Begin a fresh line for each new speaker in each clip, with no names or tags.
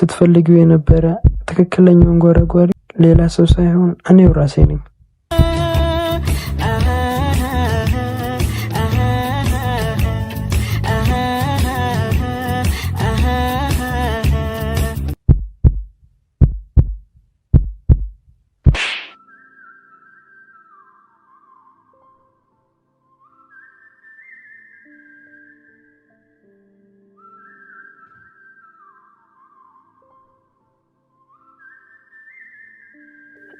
ስትፈልጊው የነበረ ትክክለኛው አንጎራጓሪ ሌላ ሰው ሳይሆን እኔው ራሴ ነኝ።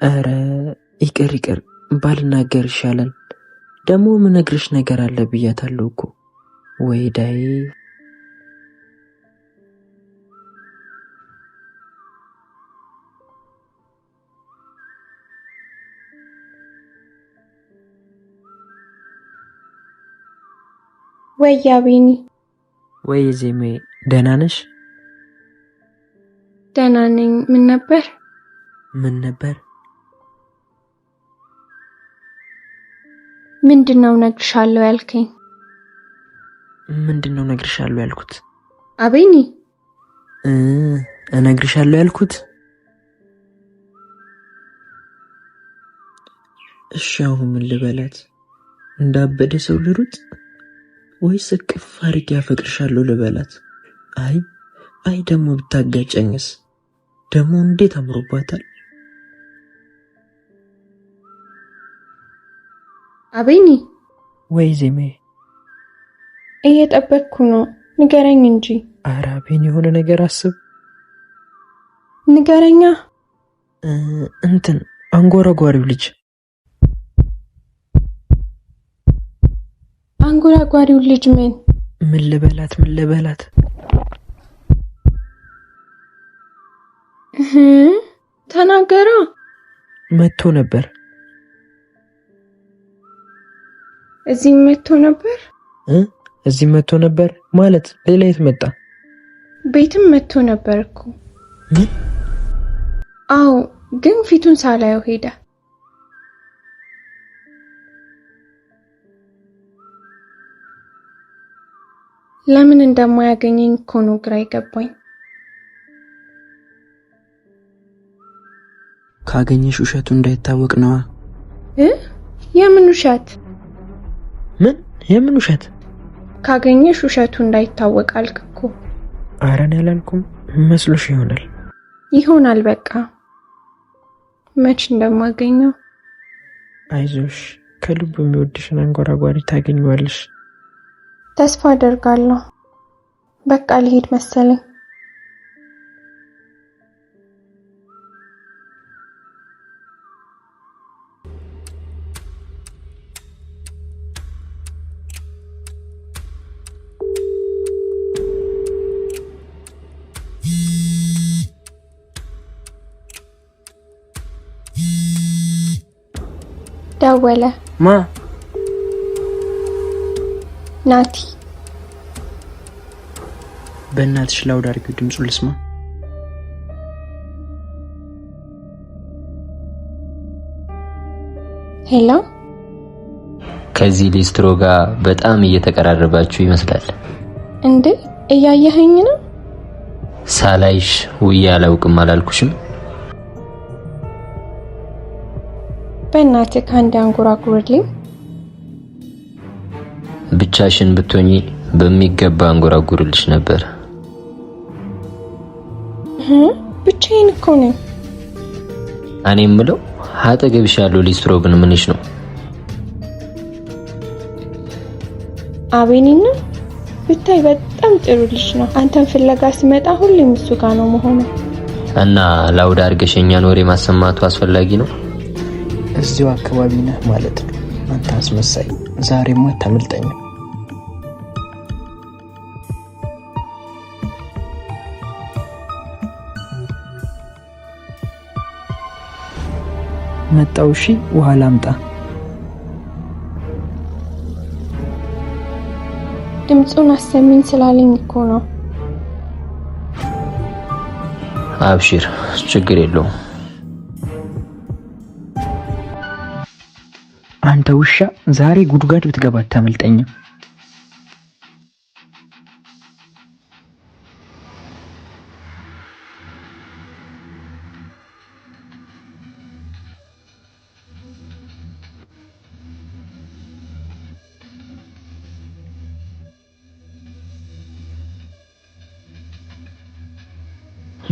ኧረ ይቅር ባልናገር ይሻላል። ደግሞ ምነግርሽ ነገር አለ ብያታለሁ እኮ። ወይዳይ
ወይ አቤኒ፣
ወይ ዜሜ፣ ደህና ነሽ?
ደህና ነኝ። ምን ነበር? ምንድነው ነግርሻለሁ ያልከኝ?
ምንድነው ነግርሻለሁ ያልኩት?
አቤኒ
እነግርሻለሁ ያልኩት። እሺ አሁን ምን ልበላት? እንዳበደ ሰው ልሩጥ ወይስ እቅፍ አድርጌ አፈቅርሻለሁ ልበላት? አይ ደግሞ ብታጋጨኝስ? ደግሞ እንዴት አምሮባታል።
አቤኒ።
ወይ ዜሜ፣
እየጠበቅኩ ነው፣ ንገረኝ እንጂ።
ኧረ አቤኒ የሆነ ነገር አስብ።
ንገረኛ።
እንትን አንጎራጓሪው ልጅ።
አንጎራጓሪው ልጅ
ምን ልበላት?
ተናገራ።
መጥቶ ነበር።
እዚህ
መጥቶ ነበር ማለት ሌላ የት መጣ?
ቤትም መጥቶ ነበር እኮ።
ምን?
አዎ፣ ግን ፊቱን ሳላየው ሄደ። ለምን እንደማያገኘኝ እኮ ነው ግራ ይገባኝ።
ካገኘሽ ውሸቱ እንዳይታወቅ ነዋ።
የምን ውሸት?
የምን ውሸት?
ካገኘሽ ውሸቱ እንዳይታወቅ አልክ እኮ።
ኧረ እኔ አላልኩም፣ መስሎሽ
ይሆናል። በቃ መች እንደማገኘው።
አይዞሽ፣ ከልቡ የሚወድሽን አንጎራጓሪ ታገኘዋለሽ።
ተስፋ አደርጋለሁ። በቃ ልሄድ መሰለኝ። ደወለ።
ማ?
ናቲ።
በእናትሽ ላውድ አድርጊው፣ ድምፁን ልስማ።
ሄሎ።
ከዚህ ሊስትሮ ጋር በጣም እየተቀራረባችሁ ይመስላል።
እንዴ እያየኸኝ ነው?
ሳላይሽ ውዬ አላውቅም አላልኩሽም?
በእናትህ ካንዴ አንጎራጉርልኝ።
ብቻሽን ብትሆኚ በሚገባ አንጎራጉርልሽ ነበር።
ብቻዬን እኮ ነኝ።
እኔ የምለው አጠገብሽ ያለው ሊስትሮ ግን ምንሽ ነው?
አቤኒና ብታይ በጣም ጥሩ ልጅ ነው። አንተን ፍለጋ ስመጣ ሁሌም እሱ ጋር ነው መሆኑ።
እና ላውድ አድርገሽ እኛን ወሬ ማሰማቱ አስፈላጊ ነው?
እዚሁ አካባቢ ነህ ማለት ነው። አንተ አስመሳይ፣ ዛሬማ አታመልጠኝም። መጣው። እሺ ውሃ ላምጣ?
ድምፁን አሰሚኝ ስላለኝ እኮ ነው።
አብሽር፣ ችግር የለውም።
አንተ ውሻ፣ ዛሬ ጉድጓድ ብትገባ አታመልጠኝም።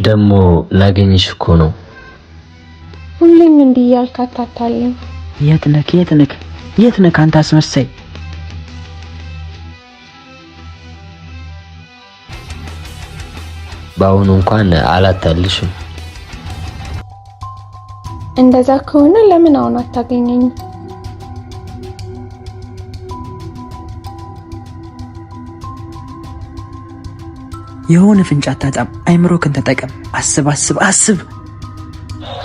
ደሞ ላገኝሽ እኮ ነው።
ሁሌም እንዲህ እያልክ አታታለኝ።
የት ነህ አንተ አስመሳይ?
በአሁኑ እንኳን አላታልሽም።
እንደዛ ከሆነ ለምን አሁን አታገኘኝም?
የሆነ ፍንጭ አታጣም። አይምሮክን ተጠቀም። አስብ።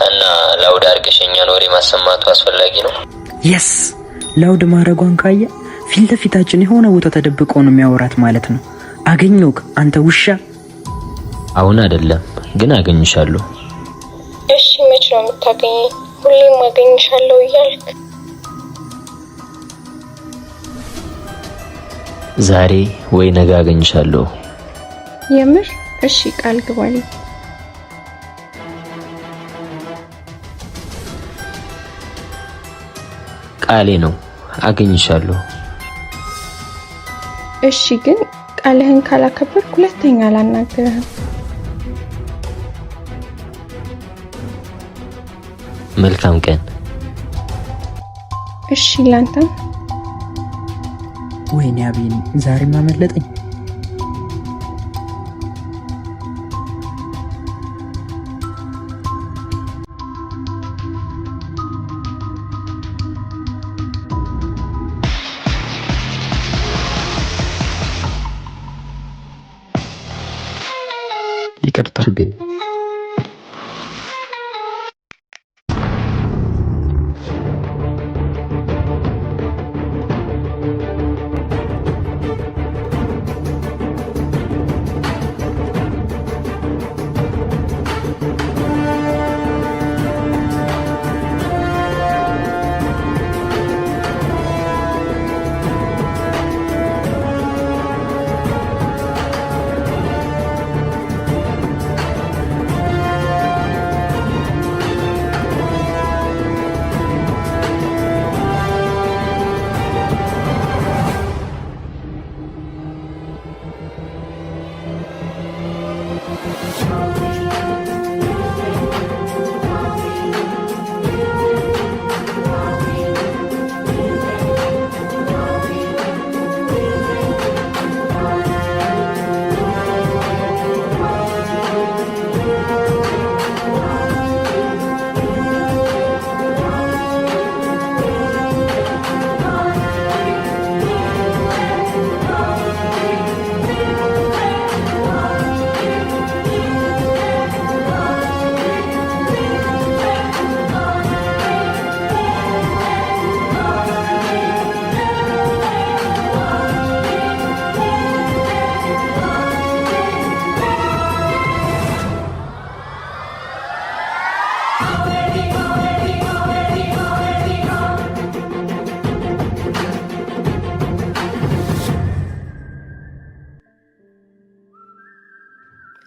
እና ላውድ አድርገሽኛን ወሬ ማሰማቱ አስፈላጊ ነው?
የስ ላውድ ማድረጓን ካየ ፊት ለፊታችን የሆነ ቦታ ተደብቆ ነው የሚያወራት ማለት ነው። አገኘውክ አንተ ውሻ።
አሁን አይደለም ግን አገኝሻለሁ።
እሺ መች ነው የምታገኘኝ? ሁሌም አገኝሻለሁ እያልክ።
ዛሬ ወይ ነገ አገኝሻለሁ።
የምር? እሺ ቃል ግባልኝ።
ቃሌ ነው፣ አገኝሻለሁ።
እሺ ግን ቃልህን ካላከበርክ ሁለተኛ አላናግርህም።
መልካም ቀን።
እሺ ላንተም።
ወይኔ አብይን ዛሬም አመለጠኝ። ይቅርታ።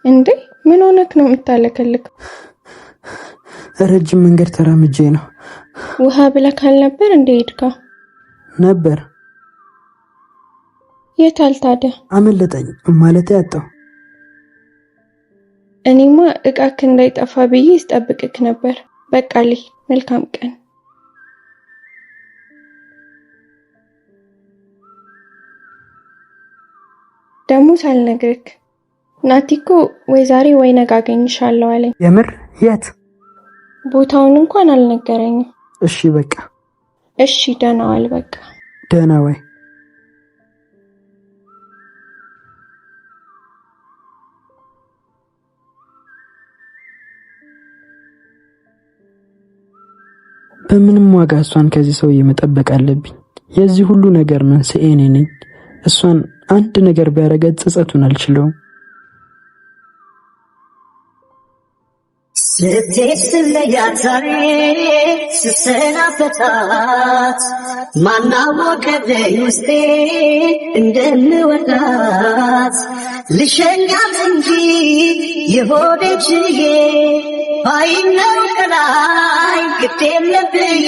እንዴ ምን ሆነክ ነው የምታለከልክ?
ረጅም መንገድ ተራምጄ ነው።
ውሃ ብለክ አልነበር እንዴ ሄድካ?
ነበር።
የታል ታዲያ?
አመለጠኝ ማለት ያጣው።
እኔማ እቃክ እንዳይጠፋ ብዬ ስጠብቅክ ነበር። በቃ መልካም ቀን። ደሞ ሳልነግርክ ናቲኮ ወይ ዛሬ ወይ ነገ አገኝሻለሁ አለኝ።
የምር? የት?
ቦታውን እንኳን አልነገረኝም።
እሺ በቃ
እሺ ደህና ዋል። በቃ
ደህና ወይ። በምንም ዋጋ እሷን ከዚህ ሰው መጠበቅ አለብኝ። የዚህ ሁሉ ነገር መንስኤ እኔ ነኝ። እሷን አንድ ነገር ቢያረጋት ጸጸቱን አልችለውም።
ስትለያት ዛሬ ስሰናበታት ማናወቀኝ ውስጤ እንደምወዳት ልሸኛት እንጂ የሆነችዬ ባይነው ከላይ ግድ የለብዬ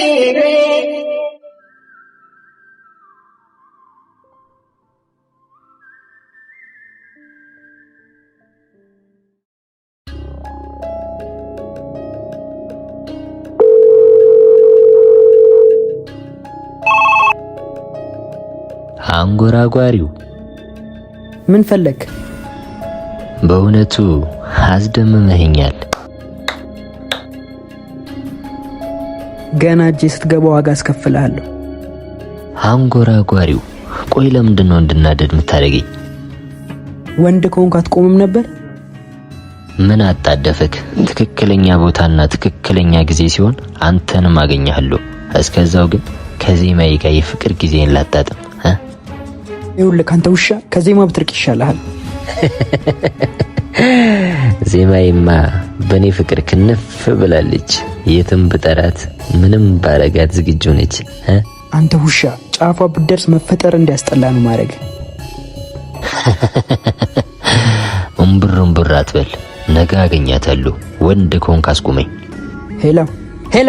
አንጎራጓሪው
ምን ፈለክ?
በእውነቱ አስደምመኸኛል።
ገና እጄ ስትገባ ዋጋ አስከፍልሃለሁ።
አንጎራጓሪው ቆይ ለምንድነው እንድናደድ የምታደርገኝ?
ወንድ ከሆንክ አትቆምም ነበር?
ምን አጣደፈክ? ትክክለኛ ቦታና ትክክለኛ ጊዜ ሲሆን አንተንም አገኛለሁ። እስከዛው ግን ከዜማዬ ጋር የፍቅር ጊዜን ላጣጥም።
ይኸውልህ ካንተ ውሻ ከዜማ ብትርቅ ይሻልሃል።
ዜማዬማ በኔ ፍቅር ክንፍ ብላለች። የትም ብጠራት ምንም ባረጋት ዝግጁ ነች።
አንተ ውሻ ጫፏ ብትደርስ መፈጠር እንዲያስጠላ ነው ማድረግ።
እምብር አትበል። ነገ አገኛታለሁ። ወንድ ከሆንክ አስቁመኝ።
ሄሎ ሄሎ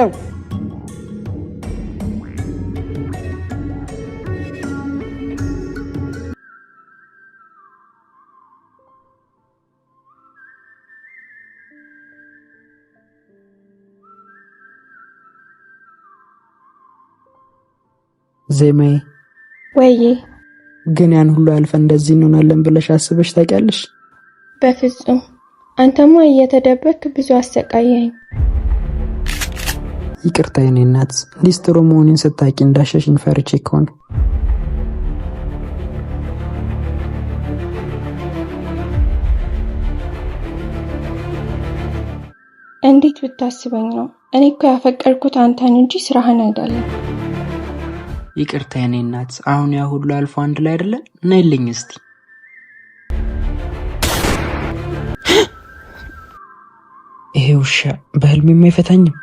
ዜማዬ
ወይዬ
ግን ያን ሁሉ አልፈን እንደዚህ እንሆናለን ብለሽ አስበሽ ታውቂያለሽ?
በፍጹም አንተማ እየተደበክ ብዙ አሰቃየኝ።
ይቅርታ የኔ እናት፣ ሊስትሮ መሆኔን ስታውቂ እንዳሸሽኝ ፈርቼ ከሆነ።
እንዴት ብታስበኝ ነው? እኔ እኮ ያፈቀርኩት አንተን እንጂ ስራህን አይደለም።
ይቅርታ የኔ እናት፣ አሁን ያ ሁሉ አልፎ አንድ ላይ አይደለን? ነይልኝ እስቲ። ይሄ ውሻ በህልሜም አይፈታኝም።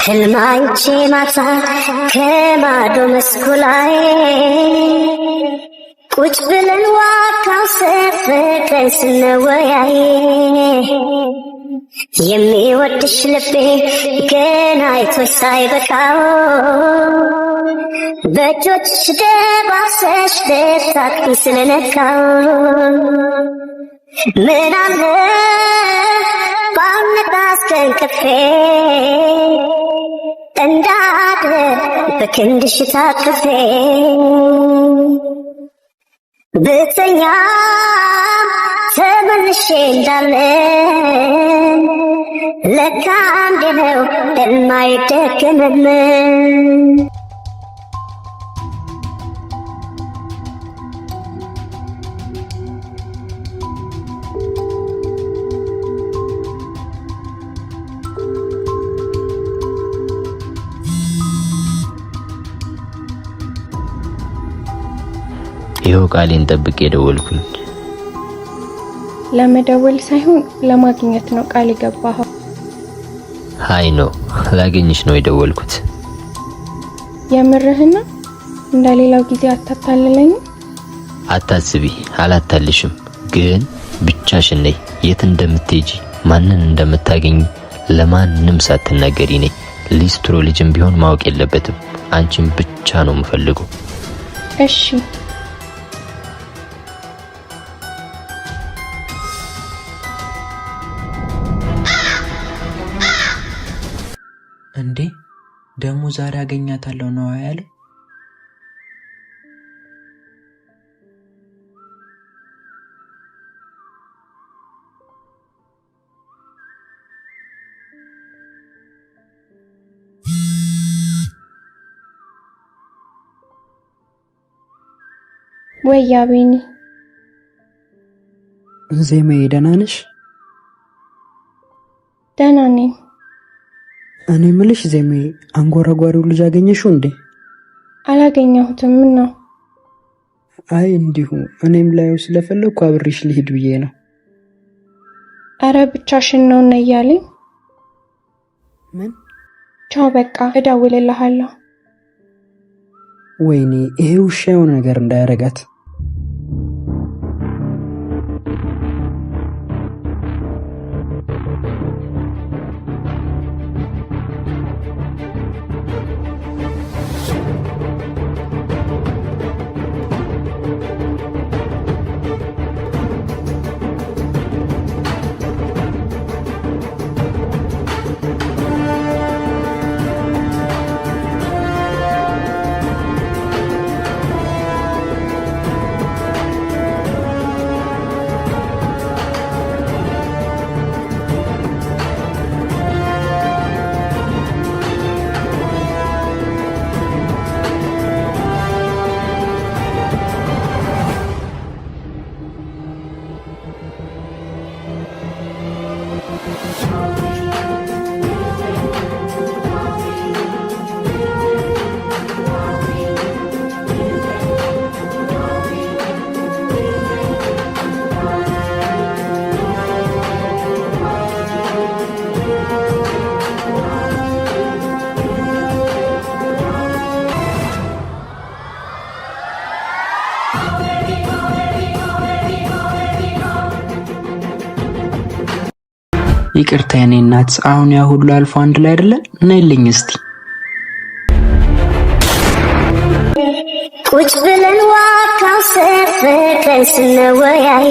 ህልማንቼ ማታ ከማዶ መስኩ ላይ ቁጭ ብለን ዋካው ሰፈቀን ስንወያይ የሚወድሽ ልቤ ገና አይቶሽ ሳይበቃው በእጆችሽ ደባሰሽ ደታክኝ ስለነካው ምን አለ ባነቃስ ከእንቅልፌ እንዳድር በክንድሽ ታቅፌ ብተኛ ተመልሼ እንዳለ ለካ አንዴ ነው የማይደገምም።
ይኸው ቃሌን ጠብቄ ደወልኩኝ።
ለመደወል ሳይሆን ለማግኘት ነው ቃል የገባኸው።
ሃይ ነው ላገኝሽ ነው የደወልኩት።
የምርህና እንደሌላው ጊዜ አታታልለኝ?
አታስቢ፣ አላታልሽም። ግን ብቻሽን ነይ። የት እንደምትሄጂ ማንን እንደምታገኝ ለማንም ሳትናገሪ ነይ። ሊስትሮ ልጅም ቢሆን ማወቅ የለበትም። አንቺን ብቻ ነው የምፈልገው።
እሺ
እንዴ ደሞ ዛሬ አገኛታለሁ ነው ያለው?
ወይ ያቤኒ
ዜማዬ ደህና ነሽ?
ደህና ነኝ።
እኔ ምልሽ ዜማዬ አንጎራጓሪው ልጅ አገኘሽው እንዴ?
አላገኘሁትም። ምን ነው?
አይ እንዲሁ እኔም ላየው ስለፈለኩ አብሬሽ ልሂድ ብዬ ነው።
አረ ብቻሽን ነው እና እያለኝ።
ምን?
ቻው በቃ እደውልልሃለሁ።
ወይኔ ይሄ ውሻ የሆነ ነገር እንዳያረጋት።
ይቅርታ የኔ እናት፣ አሁን ያ ሁሉ አልፎ አንድ ላይ አይደለን? ነይልኝ እስቲ።
ቁጭ ብለን ዋካው ሰፈር ስንወያይ